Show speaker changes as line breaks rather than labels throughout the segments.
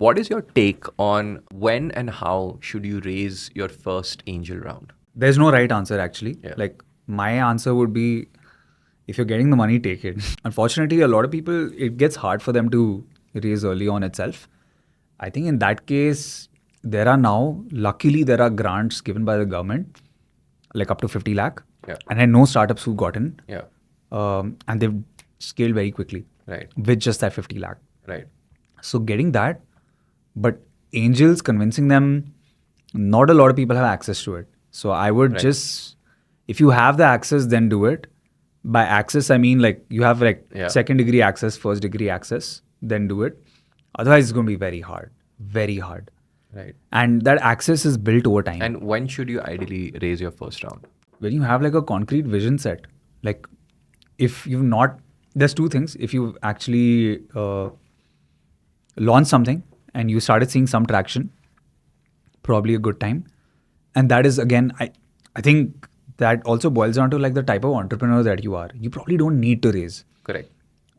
What is your take on when and how should you raise your first angel round?
There's no right answer actually.
Yeah.
Like my answer would be, if you're getting the money, take it. Unfortunately, a lot of people, it gets hard for them to raise early on itself. I think in that case, luckily there are grants given by the government, like up to 50 lakh.
Yeah.
And I know startups who've gotten,
Yeah.
and they've scaled very quickly
Right.
with just that 50 lakh.
Right.
So getting that, but angels convincing them, not a lot of people have access to it. So I would
Right.
just, if you have the access, then do it. By access, I mean like you have like
Yeah.
second degree access, first degree access, then do it. Otherwise, it's going to be very hard, very hard.
Right.
And that access is built over time.
And when should you ideally raise your first round?
When you have like a concrete vision set, like if you've not, there's two things. If you actually launch something and you started seeing some traction, probably a good time. And that is again, I think that also boils down to like the type of entrepreneur that you are. You probably don't need to raise.
Correct.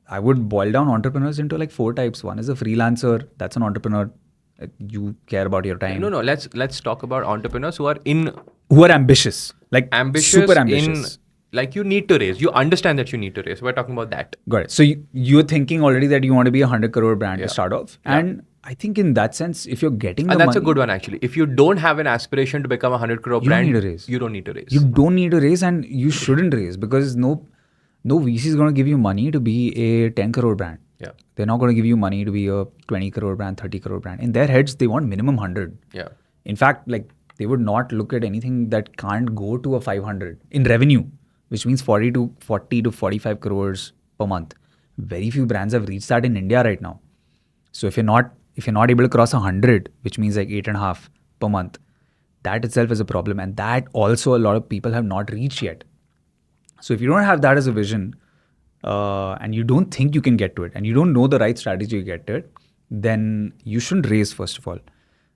I would boil down entrepreneurs into like 4 types. One is a freelancer. That's an entrepreneur. You care about your time.
No. Let's talk about entrepreneurs who are
Who are ambitious. Like
ambitious.
super ambitious.
Like you need to raise. You understand that you need to raise. We're talking about that.
Got it. So you're thinking already that you want to be a 100 crore brand
Yeah.
to start off.
Yeah.
And I think in that sense, if you're getting
And
the
that's
money,
a good one actually. If you don't have an aspiration to become a 100 crore
You don't
brand,
need to raise.
you don't need to raise.
you don't need to raise, and you shouldn't raise, because no VC is going to give you money to be a 10 crore brand.
Yeah.
They're not going to give you money to be a 20 crore brand, 30 crore brand. In their heads, they want minimum 100.
Yeah.
In fact, like they would not look at anything that can't go to a 500 in revenue, which means 40 to 45 crores per month. Very few brands have reached that in India right now. So if you're not able to cross 100, which means like 8.5 per month, that itself is a problem. And that also a lot of people have not reached yet. So if you don't have that as a vision, and you don't think you can get to it, and you don't know the right strategy to get to it, then you shouldn't raise, first of all.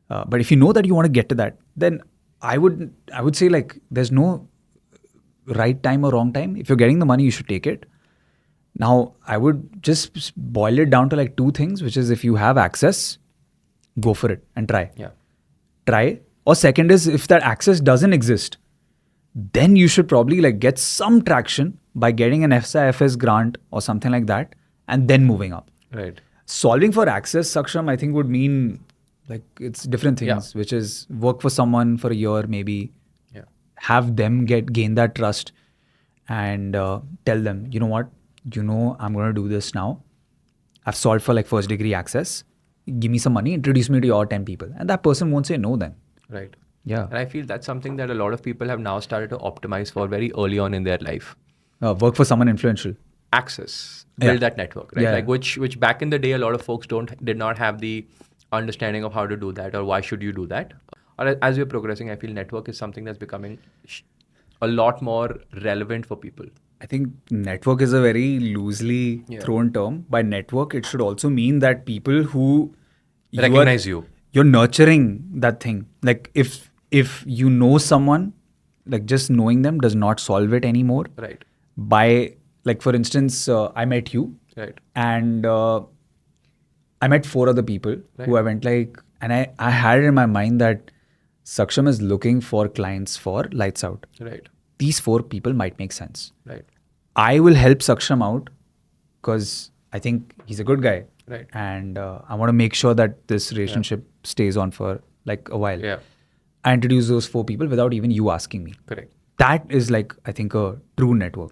But if you know that you want to get to that, then I would say like there's no right time or wrong time. If you're getting the money, you should take it. Now, I would just boil it down to like 2 things, which is if you have access, go for it and try.
Yeah.
Try. Or second is, if that access doesn't exist, then you should probably like get some traction by getting an SIFS grant or something like that, and then moving up.
Right.
Solving for access, Saksham, I think would mean like it's different things, which is work for someone for a year, maybe
Yeah.
have them gain that trust, and tell them, you know what, I'm going to do this now. I've solved for like first degree access. Give me some money, introduce me to your 10 people. And that person won't say no then.
Right.
Yeah.
And I feel that's something that a lot of people have now started to optimize for very early on in their life.
Work for someone influential.
Access, build
Yeah.
that network, right?
Yeah.
Like which back in the day, a lot of folks did not have the understanding of how to do that, or why should you do that. Or as we're progressing, I feel network is something that's becoming a lot more relevant for people.
I think network is a very loosely thrown term. By network, it should also mean that people who
Recognize you.
You're nurturing that thing. Like if you know someone, like just knowing them does not solve it anymore.
Right.
By like, for instance, I met you.
Right.
And I met 4 other people who I went like, and I had it in my mind that Saksham is looking for clients for Lights Out.
Right.
These 4 people might make sense.
Right.
I will help Saksham out because I think he's a good guy.
Right.
And I want to make sure that this relationship stays on for like a while.
Yeah.
I introduce those 4 people without even you asking me.
Correct.
That is like, I think, a true network.